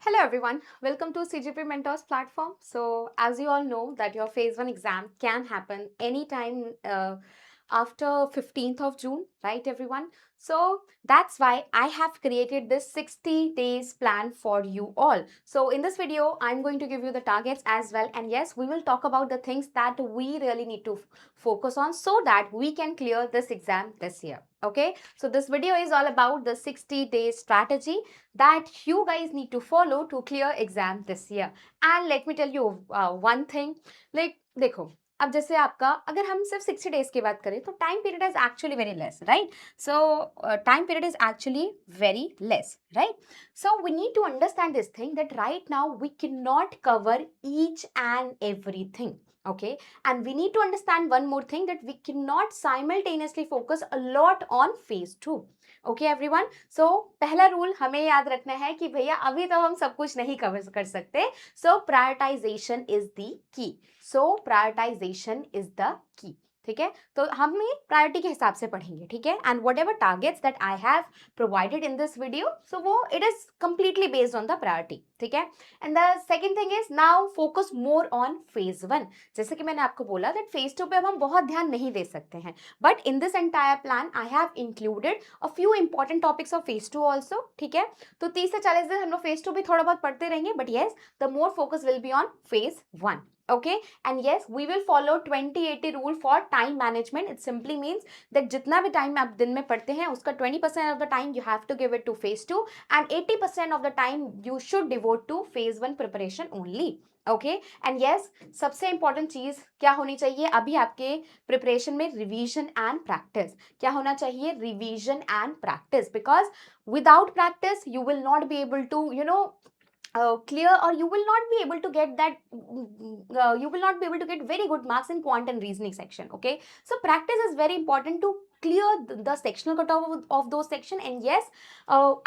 Hello everyone, welcome to CGP Mentors platform. So as you all know that your phase 1 exam can happen anytime after 15th of June, right everyone? So that's why I have created this 60 days plan for you all. So in this video, I'm going to give you the targets as well. And yes, we will talk about the things that we really need to focus on so that we can clear this exam this year. Okay, so this video is all about the 60-day strategy that you guys need to follow to clear exam this year. And let me tell you one thing, like देखो अब जैसे आपका अगर हम सिर्फ 60 days की बात करें तो time period is actually very less right so time period is actually very less right so we need to understand this thing that right now we cannot cover each and everything, okay, and we need to understand one more thing that we cannot simultaneously focus a lot on phase 2. Okay everyone, so पहला rule हमें याद रखना है कि भैया अभी तो हम सब कुछ नहीं कवर कर सकते. सो प्रायोरिटाइजेशन इज द की. सो प्रायोरिटाइजेशन इज द की. ठीक है, तो हम प्रायोरिटी के हिसाब से पढ़ेंगे. ठीक है, and whatever targets that I have provided in this video, so वो it is completely based on the priority. ठीक है, and the second thing is now focus more on phase 1. जैसे कि मैंने आपको बोला दैट फेज 2 पे अब हम बहुत ध्यान नहीं दे सकते हैं, but in this entire plan I have included a few important topics of phase 2 also. ठीक है, तो 30 से 40 दिन हम लोग फेज 2 भी थोड़ा बहुत पढ़ते रहेंगे, but yes the more focus will be on phase 1. Okay, and yes we will follow 20-80 rule for time management. It simply means that जितना भी टाइम आप दिन में पढ़ते हैं उसका 20% of the time you have to give it to phase 2 and 80% of the time you should devote to phase 1 preparation only. Okay, and yes सबसे important चीज क्या होनी चाहिए अभी आपके प्रिपरेशन में? Revision and practice. क्या होना चाहिए? Revision and practice, because without practice you will not be able to clear, or you will not be able to get that you will not be able to get very good marks in quant and reasoning section. Okay, so practice is very important to clear the sectional cutoff of those section, and yes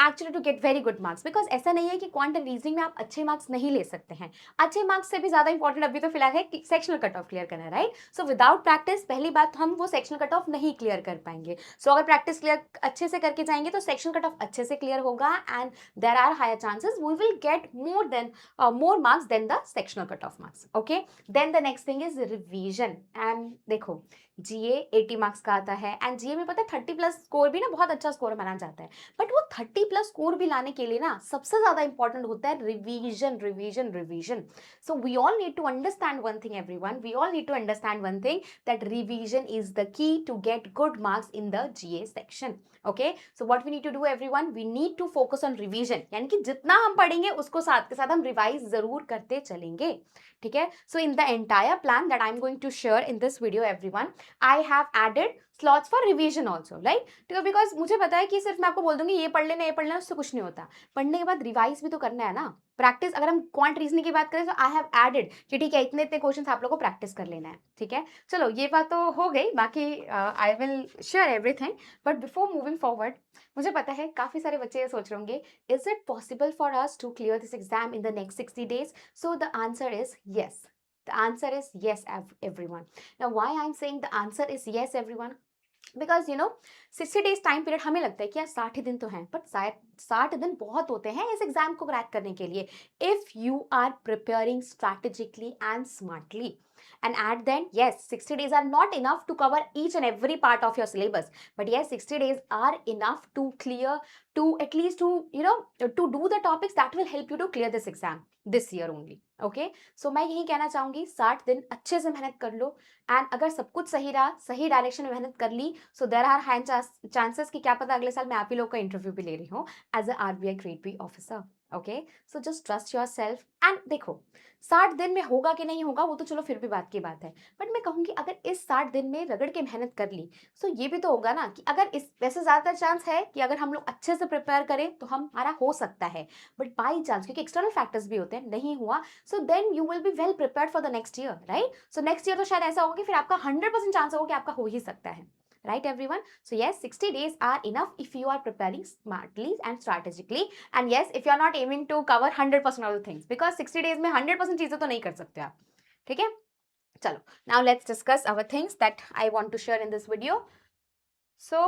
actually to get very good marks, because ऐसा नहीं है कि quant and reasoning में आप अच्छे marks नहीं ले सकते हैं. अच्छे marks से भी ज़्यादा important अभी तो फिलहाल है कि sectional cutoff clear करना है, right? So without practice पहली बात हम वो sectional cutoff नहीं clear कर पाएंगे. So अगर practice clear अच्छे से करके जाएंगे तो sectional cutoff अच्छे से clear होगा, and there are higher chances we will get more marks than the sectional cutoff marks. Okay, then the next thing is revision. And देखो जीए 80 मार्क्स का आता है, एंड जीए में पता है 30 प्लस स्कोर भी ना बहुत अच्छा स्कोर माना जाता है, बट वो 30 प्लस स्कोर भी लाने के लिए ना सबसे ज्यादा इंपॉर्टेंट होता है revision revision revision. So we all need to understand one thing everyone, we all need to understand one thing that revision is the key to get good marks in the GA section. Okay, so what we need to do everyone, we need to focus on revision, यानी कि जितना हम पढ़ेंगे उसको साथ के साथ हम रिवाइज जरूर करते चलेंगे. ठीक है, so in the entire plan that I am going to share in this video everyone, I have added slots for revision also, right? ठीक है, बिकॉज मुझे पता है कि सिर्फ मैं आपको बोल दूंगी ये पढ़ लेना उससे कुछ नहीं होता. पढ़ने के बाद रिवाइज भी तो करना है ना. प्रैक्टिस, अगर हम क्वांट रीजनिंग की बात करें तो आई हैव एडेड कि ठीक है इतने इतने क्वेश्चंस आप लोगों को प्रैक्टिस कर लेना है. ठीक है, चलो ये बात तो हो गई, बाकी I will share everything. But before moving forward, मुझे पता है काफी सारे बच्चे ये सोच रहे होंगे, is it possible for us to clear this exam in the next 60 days? So the answer is yes. The answer is yes, everyone. Now, why I'm saying the answer is yes, everyone? Because 60 days time period हमें लगता है कि यार 60 दिन तो हैं, but शायद 60 दिन बहुत होते हैं इस एग्जाम को क्रैक करने के लिए, if you are preparing strategically and smartly. And at then, yes, 60 days are not enough to cover each and every part of your syllabus, but yes, 60 days are enough to clear, to at least to do the topics that will help you to clear this exam this year only. Okay, so मैं यही कहना चाहूंगी 60 दिन अच्छे से मेहनत कर लो, and अगर सब कुछ सही रहा, सही डायरेक्शन में मेहनत कर ली, so there are high chances कि क्या पता अगले साल मैं आप ही लोग का इंटरव्यू भी ले रही हूँ as a RBI grade B officer. Okay, so just trust yourself. And देखो 60 दिन में होगा कि नहीं होगा वो तो चलो फिर भी बात की बात है, बट मैं कहूँगी अगर इस 60 दिन में रगड़ के मेहनत कर ली, सो ये भी तो होगा ना कि अगर इस वैसे ज़्यादातर चांस है कि अगर हम लोग अच्छे से प्रिपेयर करें तो हमारा हो सकता है, बट बाई चांस क्योंकि एक्सटर्नल फैक्टर्स भी होते हैं नहीं हुआ, so then you will be well prepared for the next year, right? So next year तो शायद ऐसा होगा कि फिर आपका 100% चांस होगा कि आपका हो ही सकता है. Right everyone, so yes, 60 days are enough if you are preparing smartly and strategically, and yes if you are not aiming to cover 100% of the things, because 60 days में 100% चीजें तो नहीं कर सकते आप. ठीक है, चलो now let's discuss our things that I want to share in this video. So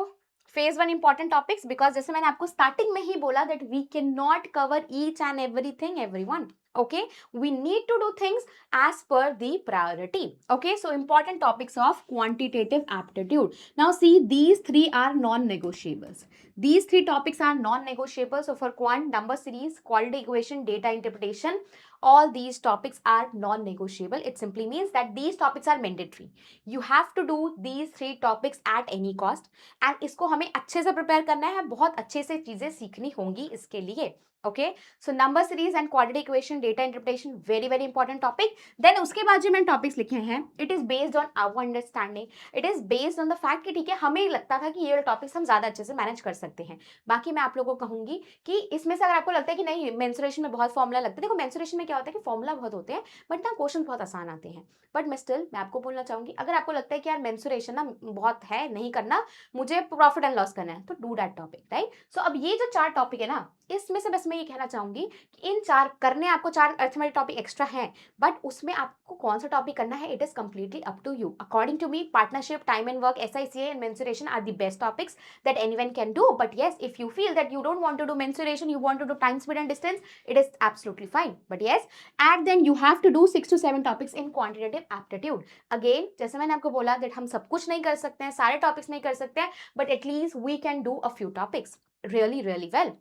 phase 1 important topics, because जैसे मैंने आपको स्टार्टिंग में ही बोला that we can not cover each and everything everyone. Okay, we need to do things as per the priority. Okay, so important topics of quantitative aptitude. Now see, these three are non-negotiables. These three topics are non-negotiable. So for quant, number series, quality equation, data interpretation, all these topics are non-negotiable. It simply means that these topics are mandatory. You have to do these three topics at any cost. And इसको हमें अच्छे से prepare करना है, बहुत अच्छे से चीजें सीखनी होंगी इसके लिए. Okay, so number series and quadratic equation, data interpretation, very very important topic. Then उसके बाद जो मैंने टॉपिक्स लिखे हैं, it is based on our understanding, it is based on the fact कि ठीक है, हमें लगता था कि ये वाले टॉपिक्स हम ज्यादा अच्छे से मैनेज कर सकते हैं. बाकी मैं आप लोगों को कहूंगी कि इसमें से अगर आपको लगता है कि नहीं मेंसुरेशन में बहुत फॉर्मूला लगता है, देखो मेंसुरेशन में क्या होता है कि फॉर्मूला बहुत होते हैं बट ना क्वेश्चन बहुत आसान आते हैं. बट मैं आपको बोलना चाहूंगी, अगर आपको लगता है कि यार मेंसुरेशन ना बहुत है, नहीं करना, मुझे प्रॉफिट एंड लॉस करना है, तो डू दैट टॉपिक, राइट. सो अब ये जो 4 टॉपिक है ना, इसमें से बस मैं ये कहना चाहूंगी कि इन 4 करने आपको 4 अर्थमेटिक टॉपिक एक्स्ट्रा हैं, बट उसमें आपको कौन सा टॉपिक करना है, it is completely up to you. According to me, partnership, time and work, SICA and mensuration are the best topics that anyone can do. But yes, if you feel that you don't want to do mensuration, you want to do time, speed and distance, it is absolutely fine. But yes, and then you have to do 6 to 7 topics in quantitative aptitude. Again, जैसे मैंने आपको बोला that हम सब कुछ नहीं कर सकते हैं, सारे टॉपिक्स नहीं कर सकते हैं, but at least we can do a few topics really really well.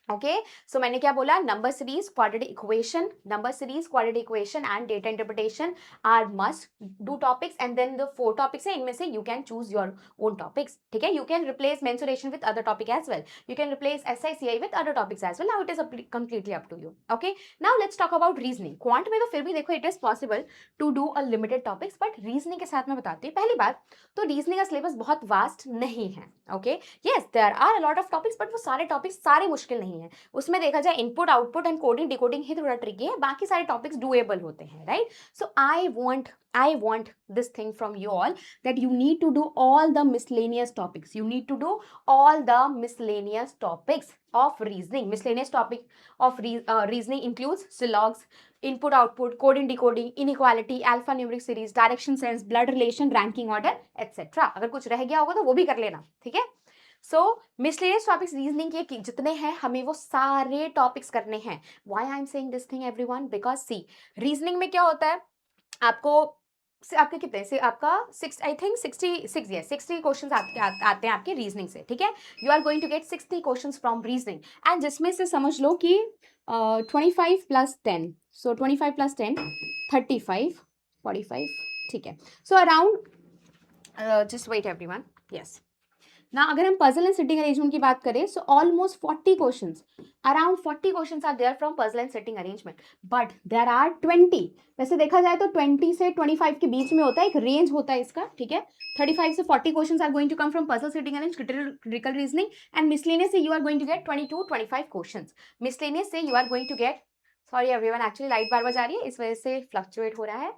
Okay, so मैंने क्या बोला, number series, quadratic equation, number series, quadratic equation and data interpretation are must do topics. And then the 4 topics है, इनमें से you can choose your own topics. ठीक है, you can replace mensuration with other topic as well, you can replace SICA with other topics as well. Now it is completely up to you. Okay, now let's talk about reasoning. Quant में तो फिर भी देखो it is possible to do a limited topics, but reasoning के साथ मैं बताती हूँ. पहली बात तो रीजनिंग का सिलेबस बहुत वास्ट नहीं है. Okay, yes there are a lot of topics, but वो सारे टॉपिक्स सारे मुश्किल नहीं है. उसमें देखा जाए input, output and coding decoding ही थोड़ा ट्रिकी है, बाकी सारे टॉपिक्स डूएबल होते हैं, right. So I want this thing from you all, that you need to do all the miscellaneous topics. You need to do all the miscellaneous topics of reasoning. Miscellaneous topic of reasoning includes syllogs, input output, coding decoding, inequality, alphanumeric series, direction sense, blood relation, ranking order, etc. अगर कुछ रह गया होगा तो वो भी कर लेना, ठीक है. सो मिसलेनियस टॉपिक्स रीजनिंग के जितने हैं, हमें वो सारे टॉपिक्स करने हैं. Why I am saying this thing everyone, because see, reasoning में क्या होता है, आपके कितने से आपका 6 आई थिंक 66, यस 60 क्वेश्चंस आते हैं आपके रीजनिंग से. ठीक है, you are going to get 60 questions from reasoning, and जिसमें से समझ लो कि 25 प्लस 10, सो 25 प्लस 10 35 45, ठीक है. So around just wait everyone, yes. ना अगर हम पजल एंड सिटिंग अरेंजमेंट की बात करें, so almost 40 questions, around 40 questions are there from puzzle and sitting arrangement, but there are 20. वैसे देखा जाए तो 20 से 25 के बीच में होता है, एक रेंज होता है इसका. ठीक है, 35 से 40 questions are going to come from puzzle, sitting arrange, critical reasoning, and miscellaneous से you are going to get 22-25 questions. Miscellaneous से you are going to get, sorry everyone, actually light बार बार जा रही है, इस वजह से फ्लक्चुएट हो रहा है,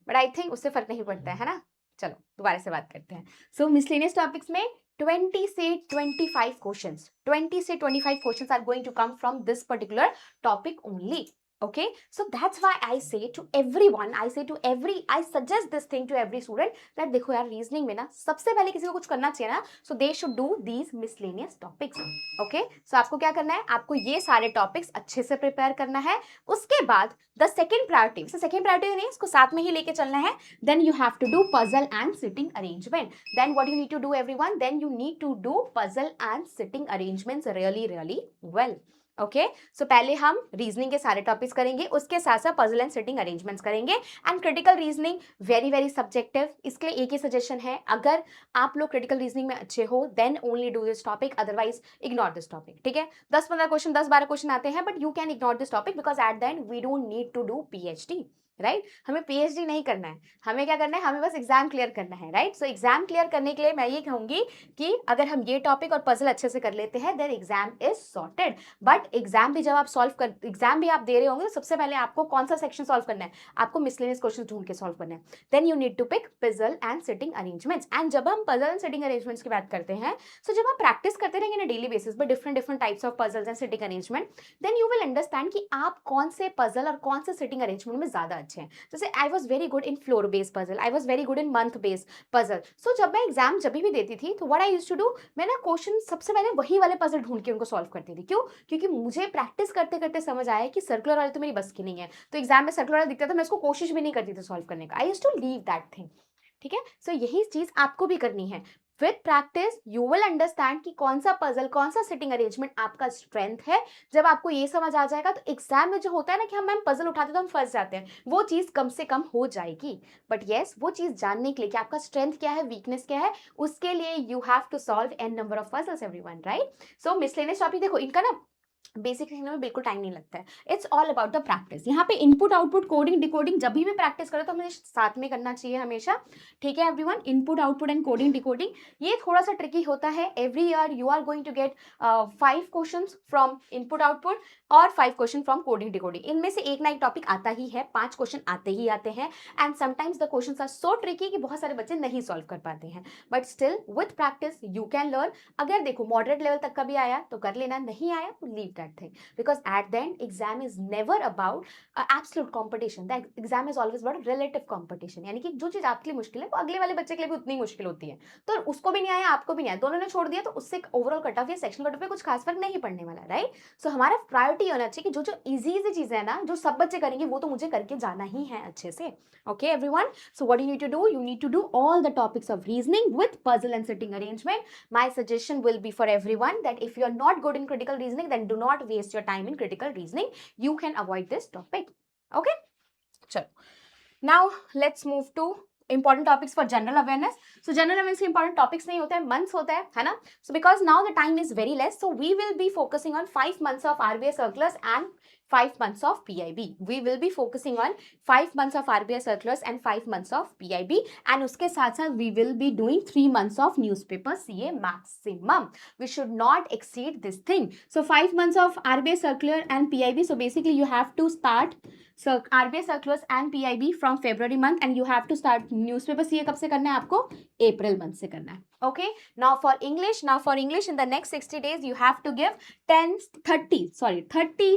बट आई थिंक उससे फर्क नहीं पड़ता है ना. चलो दोबारा से बात करते हैं. सो मिसलेनियस टॉपिक्स में 20 से 25 questions, 20 से 25 questions are going to come from this particular topic only. Okay, so that's why I say to everyone, I suggest this thing to every student that देखो यार, रीजनिंग में ना सबसे पहले किसी को कुछ करना चाहिए ना, so they should do these miscellaneous topics. Okay, so आपको क्या करना है, आपको ये सारे टॉपिक्स अच्छे से प्रिपेयर करना है. उसके बाद the second priority, second priority नहीं, इसको साथ में ही लेके चलना है. Then you have to do puzzle and sitting arrangement. Then what you need to do everyone, then you need to do puzzle and sitting arrangements really really well. Okay, so पहले हम रीजनिंग के सारे topics करेंगे, उसके साथ साथ puzzle and sitting arrangements करेंगे. And critical reasoning very very subjective, इसके लिए एक ही सजेशन है, अगर आप लोग क्रिटिकल रीजनिंग में अच्छे हो then only do this topic, otherwise ignore this topic. ठीक है, 10-15 क्वेश्चन, 10-12 क्वेश्चन आते हैं, but you can ignore this topic, because at the end we don't need to do PhD, right. हमें PhD नहीं करना है, हमें क्या करना है, हमें बस एग्जाम क्लियर करना है, राइट. सो एग्जाम क्लियर करने के लिए मैं ये कहूंगी कि अगर हम ये टॉपिक और पजल अच्छे से कर लेते हैं, then exam is sorted. But exam भी जब आप एग्जाम भी आप दे रहे होंगे, तो सबसे पहले आपको कौन सा सेक्शन सॉल्व करना है, आपको मिसलेनियस क्वेश्चन ढूंढ के सॉल्व करना है. Then you need to pick puzzle and sitting arrangements. And जब हम पजल एंड सिटिंग अरेंजमेंट्स की बात करते हैं, सो जब आप प्रैक्टिस करते रहेंगे ना डेली बेसिस पर different types of puzzles and sitting arrangement, then you will understand कि आप कौन से पजल और कौन से सिटिंग अरेंजमेंट में ज्यादा अच्छे हैं। जैसे I was very good in floor based puzzle, I was very good in month based puzzle. So जब मैं एग्जाम जब भी देती थी तो what I used to do, मैं ना क्वेश्चन सबसे पहले वही वाले पजल ढूंढ के उनको सॉल्व करती थी। क्यों? क्योंकि मुझे प्रैक्टिस करते करते समझ आया कि सर्कुलर वाले तो मेरी बस की नहीं है। तो एग्जाम में सर्कुलर वाला दिखता था, मैं उसको कोशिश भी नहीं करती थी सॉल्व करने का। I used to leave that thing. ठीक है, सो यही चीज आपको भी करनी है। With practice you will understand कि कौन सा पजल, कौन सा सिटिंग अरेंजमेंट आपका स्ट्रेंथ है। जब आपको ये समझ आ जाएगा तो एग्जाम में जो होता है ना कि हम मैम पजल उठाते तो हम फंस जाते हैं, वो चीज कम से कम हो जाएगी। बट यस, वो चीज जानने के लिए कि आपका स्ट्रेंथ क्या है, वीकनेस क्या है, उसके लिए you have to solve an number of puzzles everyone, right? So miscellaneous topic देखो, इनका ना बेसिक सीखने में बिल्कुल टाइम नहीं लगता है। It's all about the practice. यहाँ पे इनपुट आउटपुट कोडिंग डिकोडिंग जब भी प्रैक्टिस करो तो हमें साथ में करना चाहिए हमेशा। ठीक है everyone, input output and coding decoding ये थोड़ा सा ट्रिकी होता है। Every year you are going to get 5 questions from input output और 5 क्वेश्चन फ्रॉम कोडिंग डिकोडिंग। इनमें से एक ना एक टॉपिक आता ही है, 5 क्वेश्चन आते ही आते हैं। And sometimes the questions are so tricky कि बहुत सारे बच्चे नहीं सॉल्व कर पाते हैं। But still with practice you can learn. अगर देखो मॉडरेट लेवल तक का भी आया तो कर लेना, नहीं आया तो leave that thing. Because at the end exam is never about absolute competition. The exam is always about relative competition. यानी कि जो चीज आपके लिए मुश्किल है वो अगले वाले बच्चे के लिए भी उतनी मुश्किल होती है। तो उसको भी नहीं आया, आपको भी नहीं आया, दोनों ने छोड़ दिया तो उससे ओवरऑल कट ऑफ या सेक्शनल कट ऑफ पे कुछ खास फर्क नहीं पड़ने वाला, राइट? सो हमारा प्रायोरिटी होना चाहिए कि जो जो इजी चीजें है ना, जो सब बच्चे करेंगे वो तो मुझे करके जाना ही है अच्छे से। Okay everyone, so what you need to do, you need to do all the topics of reasoning with puzzle and sitting arrangement. My suggestion will be for everyone that if you are not good in critical reasoning, then do not waste your time in critical reasoning. You can avoid this topic. Okay, chalo. Now let's move to important topics for general awareness. So general awareness के important topics नहीं होते हैं, months होता है ना? So because now the time is very less, so we will be focusing on 5 months of RBI circulars and 5 months of PIB. We will be focusing on 5 months of RBI circulars and 5 months of PIB. And उसके साथ साथ we will be doing 3 months of newspaper CA maximum. We should not exceed this thing. So 5 months of RBI circular and PIB. So basically you have to start RBI circulars and PIB from February month and you have to start newspaper CA कब से करना है आपको? April month से करना है. Okay, now for English in the next 60 days you have to give 30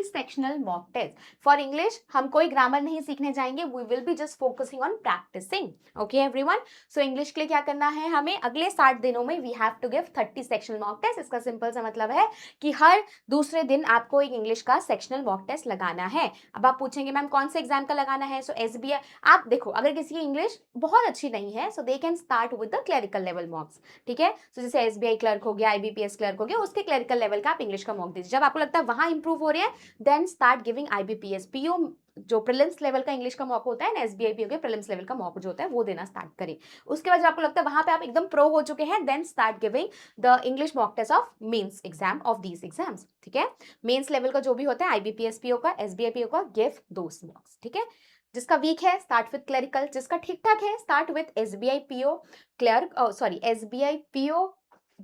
sectional mock tests. For English हम कोई grammar नहीं सीखने जाएंगे, we will be just focusing on practicing. Okay everyone, so English के लिए क्या करना है हमें? अगले 60 दिनों में we have to give 30 sectional mock tests. इसका सिंपल सा मतलब है कि हर दूसरे दिन आपको एक इंग्लिश का सेक्शनल मॉक टेस्ट लगाना है। अब आप पूछेंगे मैम कौन से एग्जाम का लगाना है? सो SBI, आप देखो अगर किसी की इंग्लिश बहुत अच्छी नहीं है so they can start with the clerical level mocks. ठीक है, सो जैसे SBI क्लर्क हो गया, IBPS क्लर्क हो गया, उसके क्लरिकल लेवल का आप इंग्लिश का मॉक दीजिए। जब आपको लगता है वहां इंप्रूव हो रहे हैं then start giving IBPS PO जो प्रीलिम्स लेवल का इंग्लिश का मॉक होता है ना, SBI PO के प्रीलिम्स लेवल का मॉक जो होता है वो देना स्टार्ट करें। उसके बाद जब आपको लगता है वहां पे आप एकदम प्रो हो चुके हैं then start giving the English mock test of mains exam of these exams. ठीक है, मेंस लेवल का जो भी होता है IBPS PO का, SBI PO का, गिव दोस मॉक्स। ठीक है, जिसका वीक है स्टार्ट विद क्लरिकल, जिसका ठीक ठाक है start with SBI PO clerk, SBI PO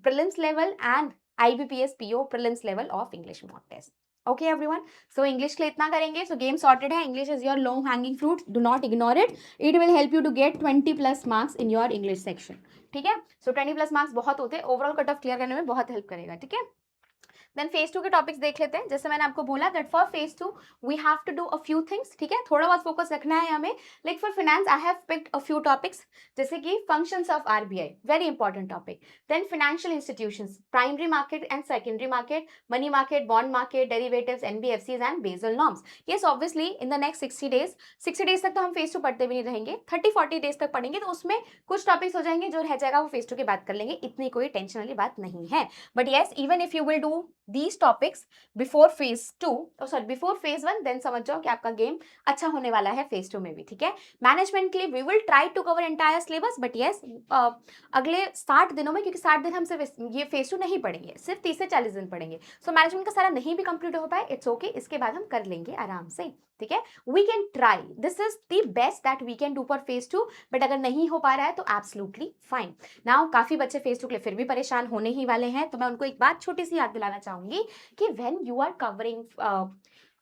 prelims level and IBPS PO prelims level of English mock test. Okay everyone, so English के लिए इतना करेंगे. So game sorted है. English is your low hanging fruit, do not ignore it. It will help you to get 20 plus marks in your English section. ठीक है, so 20 plus marks बहुत होते हैं, ओवरऑल कट ऑफ क्लियर करने में बहुत help करेगा. ठीक है, देन फेज 2 के टॉपिक्स देख लेते हैं. जैसे मैंने आपको बोला that for phase 2 we have to do a few things. ठीक है, थोड़ा बहुत फोकस रखना है हमें. Like for finance I have picked a few topics जैसे कि functions of RBI, very important topic. Then financial institutions, primary market and secondary market, money market, bond market, derivatives, NBFCs and Basel norms. Yes obviously in the next 60 days तक तो हम phase 2 पढ़ते भी नहीं रहेंगे, 30-40 days तक पढ़ेंगे तो उसमें कुछ टॉपिक्स हो जाएंगे, जो रह जाएगा वो फेज 2 के बाद कर लेंगे. इतनी कोई टेंशन वाली बात नहीं है. But yes, even if you will do these topics before phase 2, before phase 1, then समझ जाओ कि आपका गेम अच्छा होने वाला है phase 2 में भी. ठीक है, मैनेजमेंट के लिए we will try to cover entire syllabus, but yes अगले 60 दिनों में, क्योंकि 60 दिन हम सिर्फ ये phase 2 नहीं पढ़ेंगे, सिर्फ 30 से 40 दिन पढ़ेंगे. सो मैनेजमेंट का सारा नहीं भी कंप्लीट हो पाए इट्स ओके, इसके बाद हम कर लेंगे आराम से. ठीक है, we can try, this is the best that we can do for phase 2. But अगर नहीं हो पा रहा है तो एब्सोल्युटली फाइन. नाउ काफी बच्चे फेज 2 के लिए फिर भी परेशान होने ही वाले हैं, तो मैं उनको एक बात छोटी सी याद दिलाना चाहूंगी कि when you are covering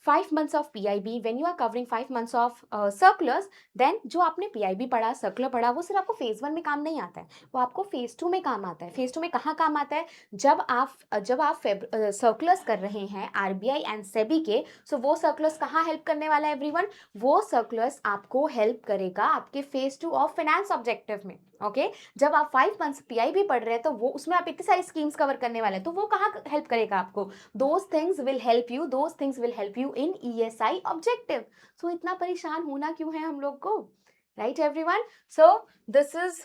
5 months of PIB, when you are covering 5 months of circulars, then जो आपने PIB पढ़ा, सर्कुलर पढ़ा, वो सिर्फ आपको फेज 1 में काम नहीं आता है, वो आपको फेज 2 में काम आता है। फेज 2 में कहाँ काम आता है? जब आप सर्कुलर्स कर रहे हैं RBI एंड सेबी के, सो वो सर्कुलर्स कहाँ हेल्प करने वाला है एवरीवन? वो सर्कुलर्स आपको हेल्प करेगा आपके फेज 2 ऑफ फाइनेंस ऑब्जेक्टिव में। ओके जब आप 5 मंथ्स PIB पढ़ रहे हैं तो वो उसमें आप इतनी सारी स्कीम्स कवर करने वाले हैं, तो वो कहाँ हेल्प करेगा आपको? those things will help you in ESI objective. So इतना परेशान होना क्यों है हम लोग को? Right everyone? So this is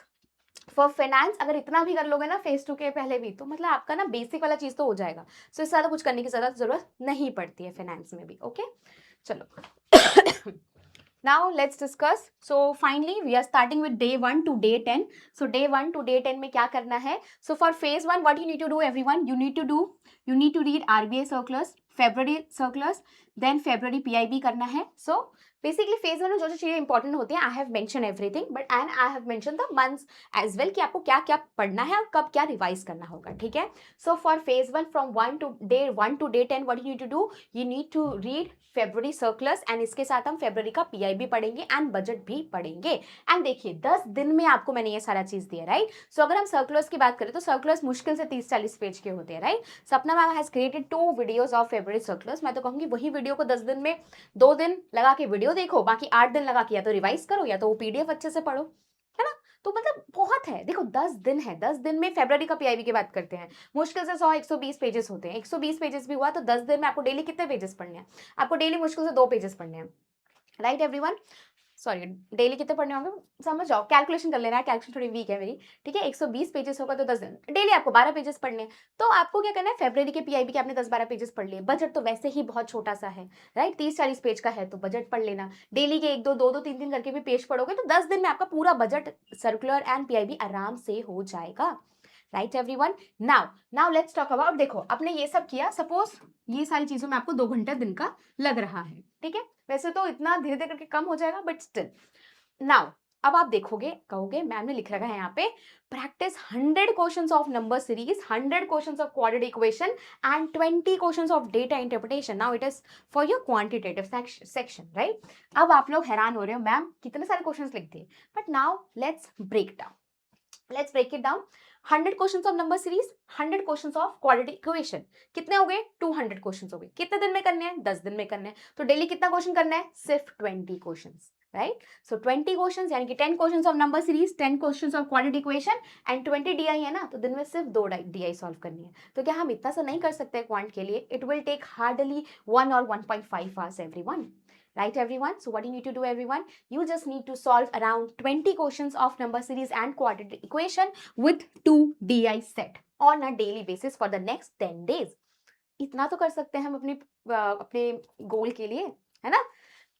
for finance. अगर इतना भी कर लोगे ना फेज 2 के पहले भी, तो मतलब आपका ना बेसिक वाला चीज तो हो जाएगा। सो इससे ज्यादा कुछ करने की ज्यादा जरूरत नहीं पड़ती है फाइनेंस में भी। ओके चलो now let's discuss. So finally we are starting with day 1 to day 10. So day 1 to day 10 में क्या करना है? So for phase 1 what you need to do everyone? You need to read RBI circulars, February circulars, then February PIB करना है। So basically phase 1 में जो जो चीजें इंपॉर्टेंट होती हैं I have mention everything, but and I have mention the months as well कि आपको क्या क्या पढ़ना है और कब क्या रिवाइज करना होगा। ठीक है, so for phase 1 from 1 to day 10 what you need to do? You need to read February circulars and इसके साथ हम फेब्रुवरी का PIB पढ़ेंगे एंड बजट भी पढ़ेंगे। एंड देखिए 10 दिन में आपको मैंने ये सारा चीज दिया, राइट? सो अगर हम सर्कुलर्स की बात करें तो सर्कुलर्स मुश्किल से 30-40 पेज के होते हैं, राइट? सपना ma'am has created 2 videos of February circulars. मैं तो कहूंगी वही वीडियो को 10 दिन में 2 दिन लगा के वीडियो देखो, बाकी 8 दिन लगा के या तो रिवाइज करो या तो वो PDF अच्छे से पढ़ो, है ना? तो मतलब बहुत है, देखो 10 दिन है, 10 दिन में फेब्रुवरी का PIB की बात करते हैं, मुश्किल से 100-120 पेजेस होते हैं। 120 पेजेस भी हुआ तो 10 दिन में आपको डेली कितने पेजेस पढ़ने हैं? आपको डेली मुश्किल से 2 पेजेस पढ़ने हैं, राइट एवरीवन? सॉरी, डेली कितने पढ़ने होंगे समझ जाओ, कैलकुलेशन कर लेना है, कैलकुलेशन थोड़ी वीक है मेरी। ठीक है, 120 पेजेस होगा तो 10 दिन, डेली आपको 12 पेजेस पढ़ने हैं। तो आपको क्या करना है? फेब्रुवरी के PIB के आपने 10-12 पेजेस पढ़ लिए, बजट तो वैसे ही बहुत छोटा सा है, राइट? 30-40 पेज का है तो बजट पढ़ लेना। डेली के 1-2 2-2 3-3 करके भी पेज पढ़ोगे तो 10 दिन में आपका पूरा बजट सर्कुलर एंड PIB आराम से हो जाएगा, right everyone? Now let's talk about, देखो आपने ये सब किया, सपोज ये सारी चीजों में आपको 2 घंटा दिन का लग रहा है, ठीक है? वैसे तो इतना धीरे धीरे करके कम हो जाएगा, बट स्टिल नाउ अब आप देखोगे, कहोगे मैम ने लिख रखा है यहाँ पे practice 100 questions of number series, 100 questions of quadratic equation and 20 questions of data interpretation. Now it is for your quantitative section, right? अब आप लोग हैरान हो रहे हो मैम कितने सारे क्वेश्चंस लिख दिए, but now let's break it down. 100 questions of number series, 100 questions of quadratic equation, कितने हो गए? 200 क्वेश्चंस हो गए। कितने दिन में करने हैं? 10 दिन में करने हैं। तो डेली कितना क्वेश्चन करना है? सिर्फ 20 क्वेश्चंस, राइट? सो 20 क्वेश्चंस यानी कि 10 questions of number series, 10 questions of quadratic equation and 20 DI है ना, तो दिन में सिर्फ 2 DI सॉल्व करनी है। तो क्या हम इतना सा नहीं कर सकते क्वांट के लिए? It will take hardly 1 or 1.5 hours everyone, right everyone? So what you need to do everyone? You just need to solve around 20 questions of number series and quadratic equation with 2 DI set on a daily basis for the next 10 days. इतना तो कर सकते हैं हम अपने गोल के लिए, है ना?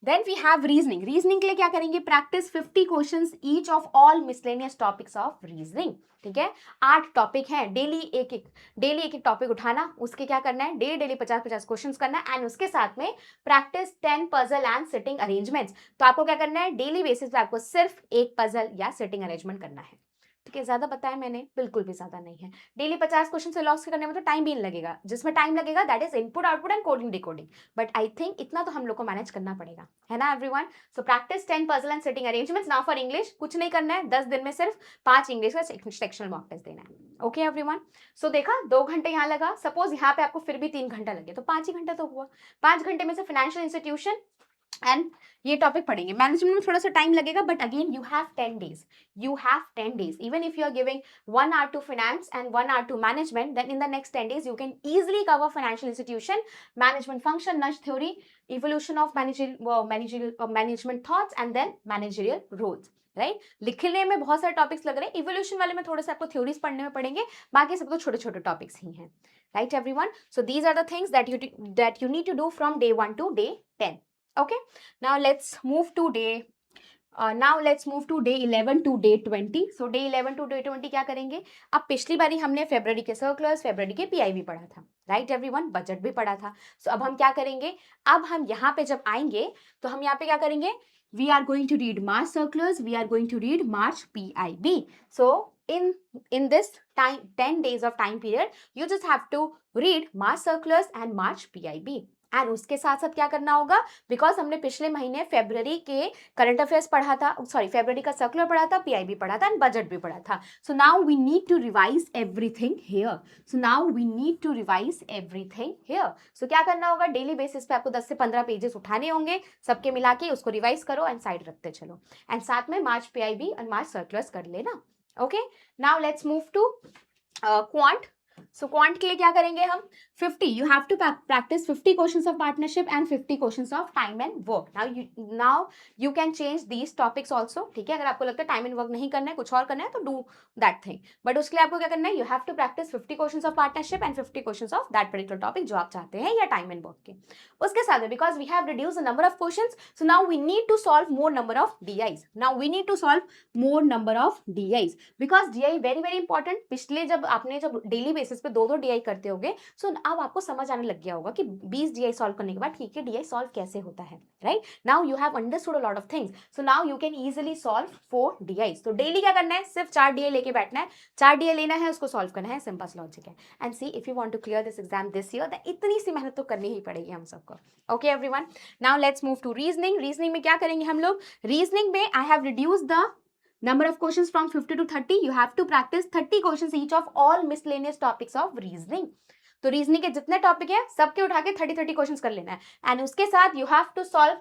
Then we have reasoning. Reasoning के लिए क्या करेंगे? Practice 50 questions each of all miscellaneous topics of reasoning. ठीक है, 8 टॉपिक हैं, डेली एक एक टॉपिक उठाना, उसके क्या करना है? डेली 50-50 क्वेश्चंस करना है एंड उसके साथ में practice 10 puzzle and sitting arrangements. तो आपको क्या करना है? डेली बेसिस पे आपको सिर्फ एक पजल या सिटिंग अरेंजमेंट करना है। ठीक है, ज्यादा बताया मैंने? बिल्कुल भी ज्यादा नहीं है। डेली 50 क्वेश्चन से लॉस करने में तो टाइम भी नहीं लगेगा, जिसमें टाइम लगेगा that is input output and coding decoding, but I think इतना तो हम लोग को मैनेज करना पड़ेगा, है ना everyone? So practice 10 puzzle and sitting arrangements. Now for English कुछ नहीं करना है, 10 दिन में सिर्फ 5 इंग्लिश का सेक्शनल मॉक टेस्ट देना है। Okay everyone? सो देखा, 2 घंटे यहाँ लगा, सपोज यहाँ पे आपको फिर भी 3 घंटा लगे तो 5 ही घंटा तो हुआ। 5 घंटे में से फाइनेंशियल इंस्टीट्यूशन एंड ये टॉपिक पढ़ेंगे। मैनेजमेंट में थोड़ा सा टाइम लगेगा, but again you have 10 days, even if you are giving 1 hour to finance and 1 hour to management, then in the next 10 days you can easily cover financial institution, management function, nudge theory, evolution of management thoughts and then managerial roles, right? लिखने में बहुत सारे topics लग रहे हैं, evolution वाले में थोड़े से आपको थ्योरीज पढ़ने में पड़ेंगे, बाकी सब तो छोटे छोटे टॉपिक्स ही हैं, right everyone? So these are the things that you need to do from day 1 to day 10. Okay, now let's move to day 11 to day 20. So day 11 to day 20 क्या करेंगे? अब पिछली बारी हमने फरवरी के सर्कुलर्स, फरवरी के PIB पढ़ा था, राइट एवरीवन? बजट भी पढ़ा था। सो अब हम क्या करेंगे? अब हम यहाँ पे जब आएंगे तो हम यहाँ पे क्या करेंगे? We are going to read March circulars, we are going to read March PIB. So in this 10 days of time period, you just have to read March circulars and March PIB. And उसके साथ साथ क्या करना होगा, because हमने पिछले महीने February के करंट अफेयर्स पढ़ा था, सॉरी फेब्रुवरी का सर्कुलर पढ़ा था, पीआईबी पढ़ा था एंड बजट भी पढ़ा था. So now we need to revise everything here. So क्या करना होगा, डेली बेसिस पे आपको 10 से 15 पेजेस उठाने होंगे, सबके मिला के उसको रिवाइज करो एंड साइड रखते चलो, एंड साथ में March PIB and March circulars कर लेना. Okay, now let's move to quant. So quant के लिए क्या करेंगे हम, 50 you have to practice 50 questions of partnership and 50 questions of time and work. Now you can change these topics also. ठीक है, अगर आपको लगता है टाइम एंड वर्क नहीं करना है, कुछ और करना है तो डू दैट थिंग, बट उसके लिए आपको क्या करना है, you have to practice 50 questions of partnership and 50 questions of that particular topic जो आप चाहते हैं या टाइम एंड वर्क के. उसके साथ में because we have reduce the number of questions, so now we need to solve more number of DIs. Because DI very very important. पिछले जब डेली बेसिस पे दो डीआई करते होगे, सो अब आपको समझ आने लग गया होगा कि 20 डीआई सॉल्व करने के बाद ठीक है डीआई सॉल्व कैसे होता है, right. Now you have understood a lot of things, so now you can easily solve 4 DIs. तो डेली क्या करना है, सिर्फ 4 डीआई लेके बैठना है, 4 डीआई लेना है, उसको सॉल्व करना है, सिंपल लॉजिक है. And see if you want to clear this exam this year, इतनी सी मेहनत तो करनी ही पड़ेगी हम सबको. Okay everyone, now let's move to reasoning. Reasoning में क्या करेंगे हम लोग, रीजनिंग में I have reduce the number of questions from 50 to 30. You have to practice 30 questions each of all miscellaneous topics of reasoning. तो रीजनिंग के जितने topic है सबके उठा के 30 क्वेश्चंस कर लेना है, एंड उसके साथ you have to solve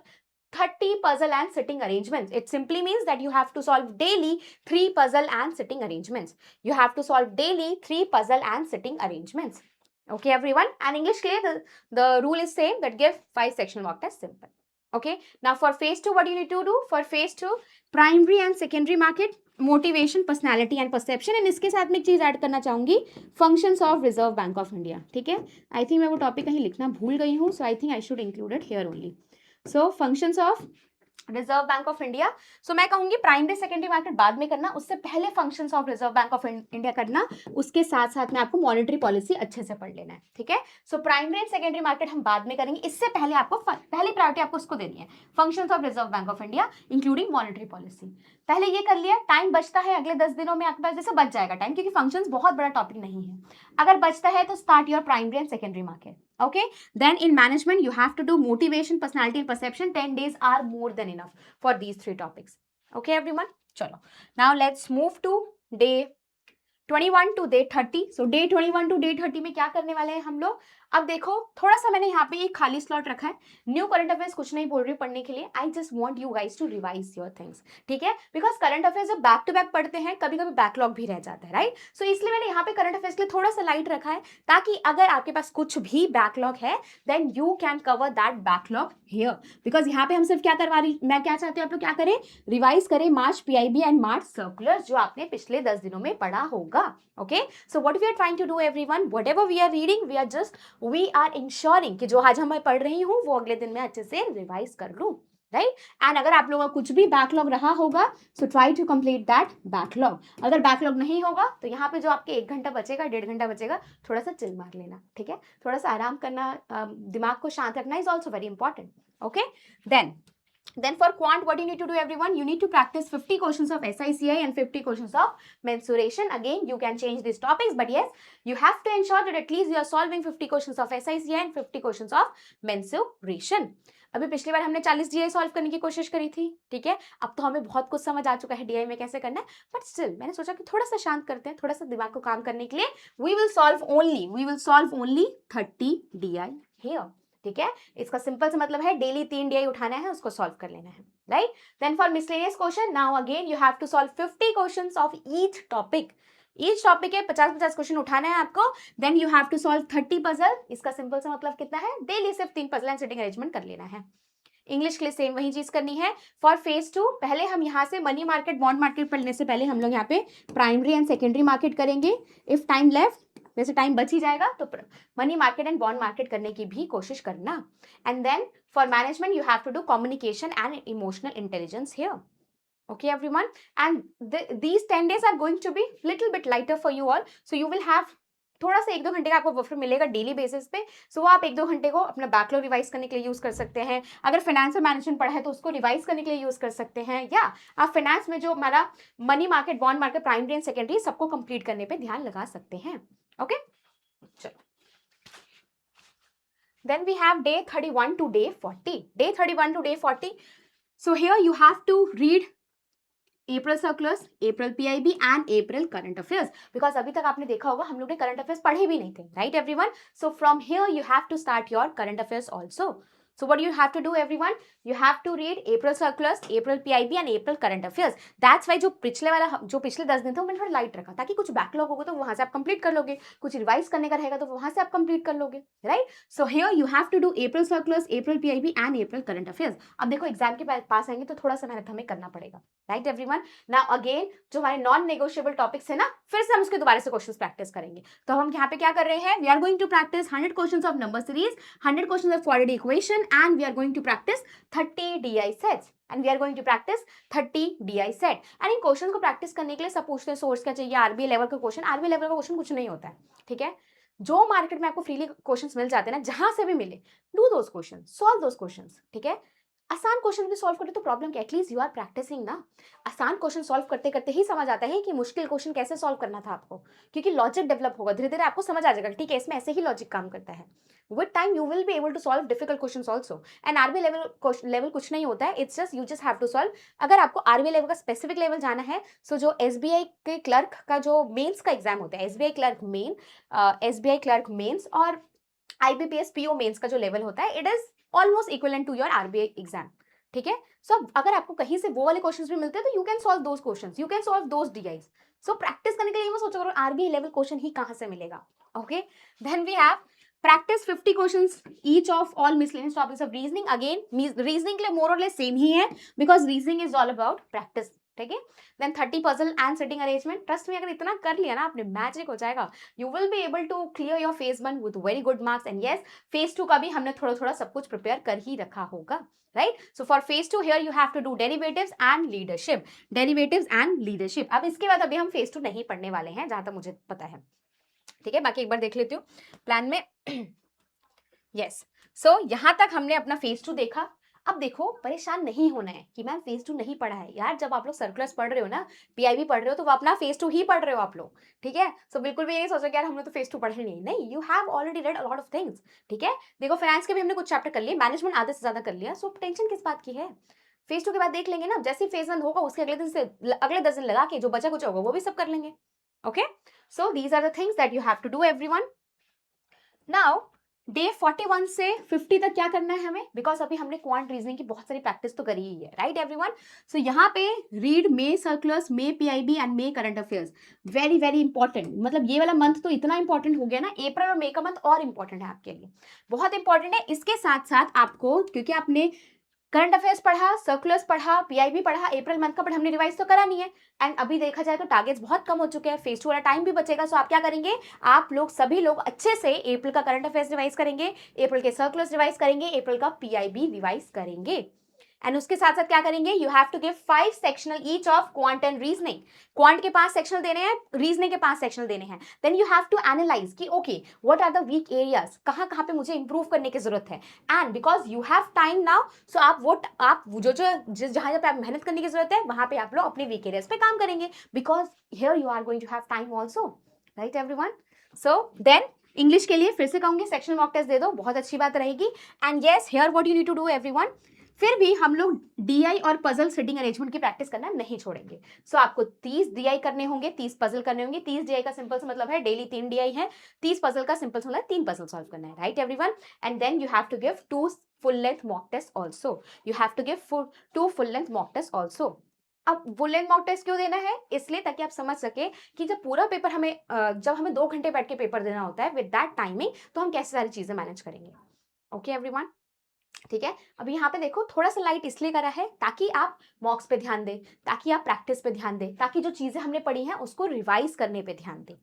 30 puzzle and sitting arrangements. It simply means that you have to solve daily 3 puzzle and sitting arrangements. You have to solve daily 3 puzzle and sitting arrangements. Okay everyone, and English के लिए the rule is same, that give 5 section mock test, simple. Okay, now for phase 2 what you need to do, for phase 2 primary and secondary market, motivation, personality and perception, and इसके साथ में एक चीज add करना चाहूंगी, functions of reserve bank of India. ठीक है, I think मैं वो टॉपिक कहीं लिखना भूल गई हूँ, so I think I should include it here only. So functions of reserve bank of India. So मैं कहूंगी प्राइमरी सेकेंडरी मार्केट बाद में करना, उससे पहले functions of reserve bank of India करना, उसके साथ साथ में आपको मॉनेटरी पॉलिसी अच्छे से पढ़ लेना है. ठीक है, so primary and secondary market हम बाद में करेंगे, इससे पहले आपको पहली प्रायोरिटी आपको उसको देनी है, functions of reserve bank of India including monetary policy. पहले ये कर लिया, टाइम बचता है अगले 10 दिनों में आपके पास, जैसे बच जाएगा टाइम क्योंकि फंक्शंस बहुत बड़ा टॉपिक नहीं है. अगर बचता है तो start your primary and secondary market. Okay, then in management you have to do motivation, personality and perception. 10 days are more than enough for these 3 topics. Okay everyone, chalo, now let's move to day 21 to day 30. So day 21 to day 30 में क्या करने वाले हैं हम लोग, अब देखो थोड़ा सा मैंने यहाँ पे एक खाली स्लॉट रखा है, न्यू करंट अफेयर्स कुछ नहीं बोल रही पढ़ने के लिए, I just want you guys to revise your things. ठीक है, बिकॉज करंट अफेयर्स जब बैक टू बैक पढ़ते हैं कभी कभी बैकलॉग भी रह जाता है, राइट. सो इसलिए मैंने यहाँ पे करंट अफेयर्स के लिए थोड़ा सा लाइट रखा है, ताकि अगर आपके पास कुछ भी बैकलॉग है then you can cover that backlog here. Because यहाँ पे हम सिर्फ क्या करवा रही, मैं क्या चाहती हूँ आप लोग क्या करें, रिवाइज करें March PIB and March circular जो आपने पिछले 10 दिनों में पढ़ा होगा. Okay, so what we are trying to do everyone, whatever we are reading we are ensuring कि जो आज हम पढ़ रही हूँ वो अगले दिन में अच्छे से रिवाइज कर लूँ, राइट. एंड अगर आप लोगों का कुछ भी बैकलॉग रहा होगा so try to complete that backlog. अगर बैकलॉग नहीं होगा तो यहाँ पे जो आपके 1 घंटा बचेगा, 1.5 घंटा बचेगा, थोड़ा सा चिल मार लेना. ठीक है, थोड़ा सा आराम करना, दिमाग को शांत रखना is also very important. Okay, then for quant what you need to do everyone, you need to practice 50 questions of SICI and 50 questions of mensuration. Again you can change these topics, but yes you have to ensure that at least you are solving 50 questions of SICI and 50 questions of mensuration. अभी पिछली बार हमने 40 DI solve करने की कोशिश करी थी. ठीक है, अब तो हमें बहुत कुछ समझ आ चुका है डीआई में कैसे करना है, बट स्टिल मैंने सोचा कि थोड़ा सा शांत करते हैं, थोड़ा सा दिमाग को काम करने के लिए we will solve only 30 DI here. ठीक है, इसका सिंपल से मतलब है डेली 3 डीआई उठाना है, उसको सॉल्व कर लेना है, right. Then for miscellaneous question, now again you have to solve 50 questions of each topic है, 50 क्वेश्चन उठाना है आपको. Then you have to solve 30 puzzle. इसका सिंपल से मतलब कितना है, डेली सिर्फ 3 पजल एंड सिटिंग अरेंजमेंट कर लेना है. इंग्लिश के लिए सेम वही चीज करनी है. फॉर फेज 2 पहले हम यहाँ से मनी मार्केट बॉन्ड मार्केट पढ़ने से पहले हम लोग यहाँ पे प्राइमरी एंड सेकेंडरी मार्केट करेंगे. इफ टाइम लेफ्ट, वैसे टाइम बच ही जाएगा तो money market and bond market करने की भी कोशिश करना. And then for management you have to do communication and emotional intelligence here. Okay everyone, and these 10 days are going to be little bit lighter for you all, so you will have थोड़ा सा 1-2 घंटे का आपको buffer मिलेगा daily basis पे. सो वो आप 1-2 घंटे को अपना बैकलॉग रिवाइज करने के लिए यूज कर सकते हैं. अगर फाइनेंस और मैनेजमेंट पढ़ा है तो उसको रिवाइज करने के लिए यूज कर सकते हैं, या आप फाइनेंस में जो हमारा money market, bond market, primary and secondary सबको कंप्लीट करने पे ध्यान लगा सकते हैं. ओके, चलो Then we have day 31 to day 40. Day 31 to day 40. So here you have to read April circulars, April PIB and April current affairs. Because अभी तक आपने देखा होगा हम लोग ने current affairs पढ़े भी नहीं थे, right everyone? So from here you have to start your current affairs also. So what do you have to do everyone? You have to read April circulars, April PIB and April current affairs. That's why जो पिछले 10 दिन थे वो मैंने थोड़ा light रखा ताकि कुछ बैकलॉग होगा तो वहां से आप कंप्लीट कर लोगे, कुछ रिवाइज करने का रहेगा तो वहां से आप कंप्लीट कर लोगे, right? So here you have to do April circulars, April PIB and April current affairs. अब देखो एग्जाम के पास आएंगे तो थोड़ा सा मेहनत हमें करना पड़ेगा, राइट एवरीवन? नाउ अगेन जो हमारे नॉन नेगोशिएबल टॉपिक्स है ना, फिर से हम उसके दोबारा से क्वेश्चंस प्रैक्टिस करेंगे. तो हम यहाँ पे क्या कर रहे हैं? We are going to practice 100 questions of number series, 100 questions of quadratic equation and we are going to practice 30 DI sets and we are going to practice 30 DI set. And इन क्वेश्चन को practice करने के लिए सब पूछते हैं source क्या चाहिए, आरबीआई लेवल का क्वेश्चन. आरबीआई लेवल का क्वेश्चन कुछ नहीं होता है, ठीक है? जो मार्केट में आपको फ्रीली क्वेश्चंस मिल जाते हैं ना, जहां से भी मिले, do those questions, solve those questions, ठीक है? आसान क्वेश्चन भी सॉल्व करते तो प्रॉब्लम क्या, एटलीस्ट यू आर प्रैक्टिसिंग ना. आसान क्वेश्चन सॉल्व करते करते ही समझ आता है कि मुश्किल क्वेश्चन कैसे सॉल्व करना था आपको, क्योंकि लॉजिक डेवलप होगा, धीरे धीरे आपको समझ आ जाएगा ठीक है इसमें ऐसे ही लॉजिक काम करता है. With time you will be able to solve difficult questions also. And RBI level कुछ नहीं होता है, it's just you just have to solve. अगर आपको आरबीआई लेवल का स्पेसिफिक लेवल जाना है, सो जो एसबीआई के क्लर्क का जो मेंस का एग्जाम होता है, एसबीआई क्लर्क मेंस और आईबीपीएस पीओ मेंस का जो लेवल होता है, it is almost equivalent to your RBI exam, ठीक है? सो अगर आपको कहीं से वो वाले क्वेश्चंस भी मिलते हैं तो you can solve those questions, you can solve those DIs. So practice करने के लिए मत सोचो करो आरबीआई लेवल क्वेश्चन ही कहां से मिलेगा. Okay, then we have practice 50 questions each of all miscellaneous topics of reasoning. Again reasoning के लिए मोर और लेस सेम ही है because reasoning is all about practice, ठीक है? Then 30 puzzle and sitting arrangement. Trust में अगर इतना कर लिया ना आपने, मैजिक हो जाएगा. You will be able to clear your phase 1 with very good marks. And yes, phase 2 का भी हमने थोड़ा थोड़ा सब कुछ प्रिपेयर कर ही रखा होगा, right? So for phase 2 here you have to do derivatives and leadership. Derivatives and leadership. अब इसके बाद अभी हम फेज 2 नहीं पढ़ने वाले हैं जहां तक मुझे पता है, ठीक है? बाकी एक बार देख लेती हूँ प्लान में. यस, सो यहां तक हमने अपना फेज 2 देखा. अब देखो, परेशान नहीं होना है कि मैम फेज 2 नहीं पढ़ा है. यार जब आप लोग सर्कुलर्स पढ़ रहे हो ना, पीआईबी पढ़ रहे हो, तो वो अपना फेज 2 ही पढ़ रहे हो आप लोग, ठीक है? सो बिल्कुल भी ये नहीं सोचो कि यार हमने तो फेज 2 पढ़े नहीं, you have already red a lot of things, ठीक है? देखो फाइनेंस के भी हमने कुछ चैप्टर कर लिए, मैनेजमेंट आधे से ज्यादा कर लिया. सो टेंशन किस बात की है? फेज 2 के बाद देख लेंगे ना, जैसे फेज 1 होगा उसके अगले 10 दिन लगा के जो बचा कुछ होगा वो भी सब कर लेंगे. Okay, so these are the things that you have to do everyone. Now day 41 से 50 तक क्या करना है हमें, बिकॉज अभी हमने क्वांट रीजनिंग की बहुत सारी प्रैक्टिस तो करी ही है, राइट एवरीवन? सो यहाँ पे read may circulars, may PIB and may current affairs. Very very important. मतलब ये वाला मंथ तो इतना इंपॉर्टेंट हो गया ना, अप्रैल और मे का मंथ और इंपॉर्टेंट है आपके लिए, बहुत इंपॉर्टेंट है. इसके साथ साथ आपको, क्योंकि आपने करंट अफेयर्स पढ़ा, सर्कुलर्स पढ़ा, पीआईबी पढ़ा, अप्रैल मंथ का पढ़ा, हमने रिवाइज तो करा नहीं है. एंड अभी देखा जाए तो टारगेट्स बहुत कम हो चुके हैं, फेज 2 वाला टाइम भी बचेगा. सो आप क्या करेंगे, आप लोग सभी लोग अच्छे से अप्रैल का करंट अफेयर्स रिवाइज करेंगे, अप्रैल के सर्कुलर्स रिवाइज करेंगे, अप्रैल का पीआईबी रिवाइज करेंगे. एंड उसके साथ साथ क्या करेंगे, you have to give 5 sectional each of quant and reasoning. Quant के 5 सेक्शनल देने हैं, रीजनिंग के 5 सेक्शनल देने हैं. Then you have to analyse कि okay what are the weak areas, कहाँ कहाँ पे मुझे इंप्रूव करने की जरूरत है. And because you have time now, so आप जो जहाँ पे आप मेहनत करने की जरूरत है वहां पे आप लोग अपने वीक एरियाज पे काम करेंगे, because here you are going to have time also, right everyone? So then English के लिए फिर से कहूंगी सेक्शनल मॉक टेस्ट दे दो, बहुत अच्छी बात रहेगी. And yes, here what you need to do everyone, फिर भी हम लोग डीआई और पजल सिटिंग अरेंजमेंट की प्रैक्टिस करना नहीं छोड़ेंगे. सो आपको 30 डीआई करने होंगे, 30 पजल करने होंगे. 30 डीआई का सिंपल से मतलब है डेली 3 डीआई है, 30 पजल का सिंपल से मतलब 3 पजल सॉल्व करना है, right everyone? And then you have to give 2 full length mock test also. You have to give 2 full length mock test also. अब फुल लेंथ मॉक टेस्ट क्यों देना है, इसलिए ताकि आप समझ सके कि जब पूरा पेपर जब हमें 2 घंटे बैठ के पेपर देना होता है विद दैट टाइमिंग, तो हम कैसे सारी चीजें मैनेज करेंगे. ओके एवरीवन, ठीक है? अभी यहाँ पे देखो थोड़ा सा लाइट इसलिए करा है ताकि आप मॉक्स पे ध्यान दें, ताकि आप प्रैक्टिस पे ध्यान दें, ताकि जो चीजें हमने पढ़ी हैं उसको रिवाइज करने पे ध्यान दें.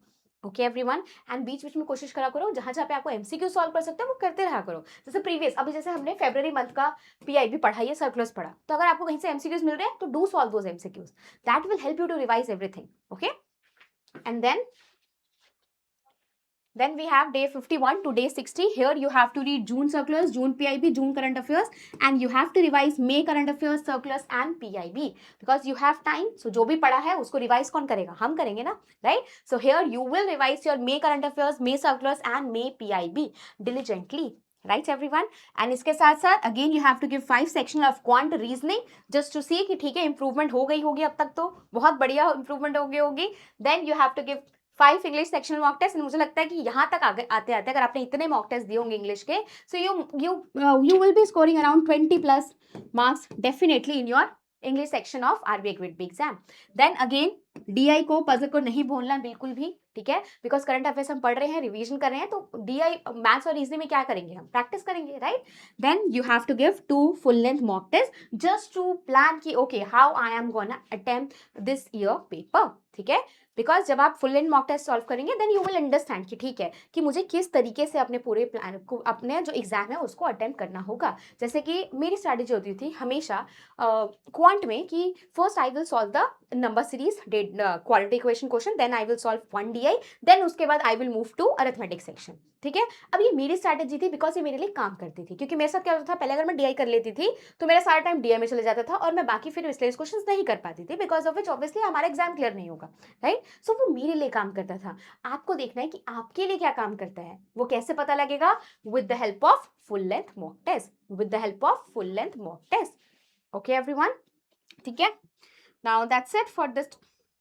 Okay everyone? एंड बीच बीच में कोशिश करा करो जहां जहां पे आपको एमसीक्यू सॉल्व कर सकते हो वो करते रहा करो. जैसे प्रीवियस अभी जैसे हमने फरवरी मंथ का पीआईबी पढ़ा, ये सर्कुलर्स पढ़ा, तो अगर आपको कहीं से एमसीक्यूज मिल रहे हैं तो do solve those MCQs. That will help you to revise everything. Okay, and then we have day 51 to day 60. Here you have to read June circulars, June PIB, June current affairs, and you have to revise May current affairs, circulars and PIB because you have time. So जो भी पढ़ा है उसको revise कौन करेगा, हम करेंगे ना, right? So here you will revise your May current affairs, May circulars and May PIB diligently. Right everyone. And इसके साथ साथ again you have to give 5 section of quant reasoning just to see कि ठीक है improvement हो गई होगी अब तक, तो बहुत बढ़िया इंप्रूवमेंट हो गई होगी। Then you have to give 5 English sectional mock test. मुझे लगता है कि यहाँ तक आगे आते आते अगर आपने इतने मॉक टेस्ट दिए होंगे इंग्लिश के, so you will be scoring around 20+ marks definitely in your English section of RBI grade B exam. Then again DI को पजल को नहीं भूलना बिल्कुल भी, ठीक है, बिकॉज करंट अफेयर्स हम पढ़ रहे हैं, रिवीजन कर रहे हैं, तो डीआई मैथ्स और रीजनिंग में क्या करेंगे, हम प्रैक्टिस करेंगे, right. Then you have to give 2 full length mock test just to plan कि okay how I am gonna attempt this year paper, ठीक है। बिकॉज जब आप full length mock test solve करेंगे देन यू विल अंडरस्टैंड कि ठीक है कि मुझे किस तरीके से अपने पूरे प्लान को, अपने जो एग्जाम है उसको अटेम्प्ट करना होगा। जैसे कि मेरी स्ट्रैटेजी होती थी हमेशा क्वांट में कि first I will solve the number series quality equation question, then I will solve 1 DI, then उसके बाद I will move to arithmetic section, ठीक है। अब ये मेरी स्ट्रैटेजी थी बिकॉज ये मेरे लिए काम करती थी, क्योंकि मेरे साथ क्या होता था पहले अगर मैं डीआई कर लेती थी तो मेरा सारा टाइम डीआई में चले जाता था और मैं बाकी फिर इसलिए क्वेश्चन नहीं कर पाती थी, बिकॉज ऑफ विच ऑब्वियसली हमारा एग्जाम क्लियर नहीं होगा, राइट। सो वो मेरे लिए काम करता था। आपको देखना है कि आपके लिए क्या काम करता है, वो कैसे पता लगेगा, with the help of full length mock test, with the help of full length mock test. Okay everyone, ठीक है। Now that's it for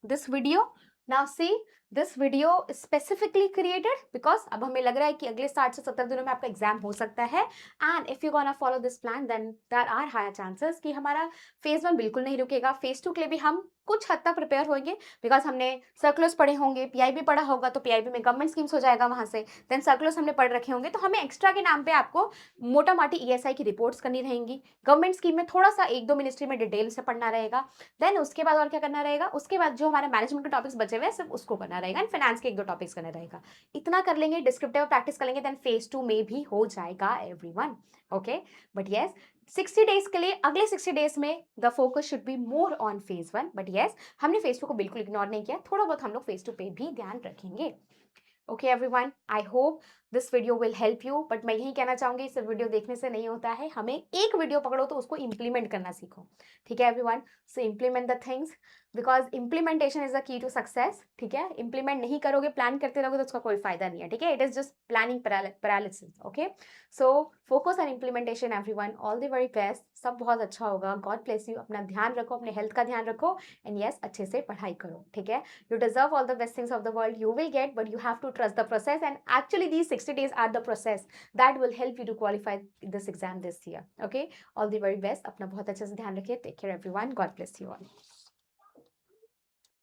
this video. Now see, this video is specifically created because अब हमें लग रहा है कि अगले 60 से 70 दिनों में आपका एग्जाम हो सकता है, and if you gonna follow this plan then there are higher chances कि हमारा फेज 1 बिल्कुल नहीं रुकेगा, फेज 2 के लिए भी हम कुछ हद तक प्रिपेयर होंगे, बिकॉज हमने सर्कुलर्स पढ़े होंगे, पीआईबी पढ़ा होगा, तो पीआईबी में गवर्नमेंट स्कीम्स हो जाएगा वहां से, देन सर्कुलर्स हमने पढ़ रखे होंगे, तो हमें एक्स्ट्रा के नाम पे आपको मोटा माटी ईएसआई की रिपोर्ट्स करनी रहेंगी, गवर्नमेंट स्कीम में थोड़ा सा 1-2 मिनिस्ट्री में डिटेल से पढ़ना रहेगा, देन उसके बाद और क्या करना रहेगा, उसके बाद जो हमारे मैनेजमेंट के टॉपिक्स बचे हुए हैं सिर्फ उसको करना रहेगा, एंड फाइनेंस के 1-2 टॉपिक्स करना रहेगा। इतना कर लेंगे, डिस्क्रिप्टिव प्रैक्टिस कर लेंगे, देन फेज 2 में भी हो जाएगा everyone, okay. But yes 60 days के लिए, अगले 60 डेज में the focus should be more on phase 1, but yes हमने फेज 2 को बिल्कुल इग्नोर नहीं किया, थोड़ा बहुत हम लोग फेज 2 पे भी ध्यान रखेंगे। Okay everyone, I hope this video will help you, but मैं यही कहना चाहूंगी सिर्फ वीडियो देखने से नहीं होता है, हमें एक वीडियो पकड़ो तो उसको इंप्लीमेंट करना सीखो, ठीक है everyone. So implement the things, because implementation is the key to success, ठीक है। इंप्लीमेंट नहीं करोगे, प्लान करते रहोगे तो उसका कोई फायदा नहीं है, ठीक है। It is just planning paralysis, okay. So focus on implementation everyone, all the very best, सब बहुत अच्छा होगा, गॉड ब्लेस यू, अपना ध्यान रखो, अपने हेल्थ का ध्यान रखो, एंड यस अच्छे से पढ़ाई करो, ठीक है। You deserve all the best things of the world you will get, but you have to trust the process, and actually these 60 days are the process that will help you to qualify this exam this year, okay। All the very best, अपना बहुत अच्छे से ध्यान रखिए, take care everyone, God bless you all।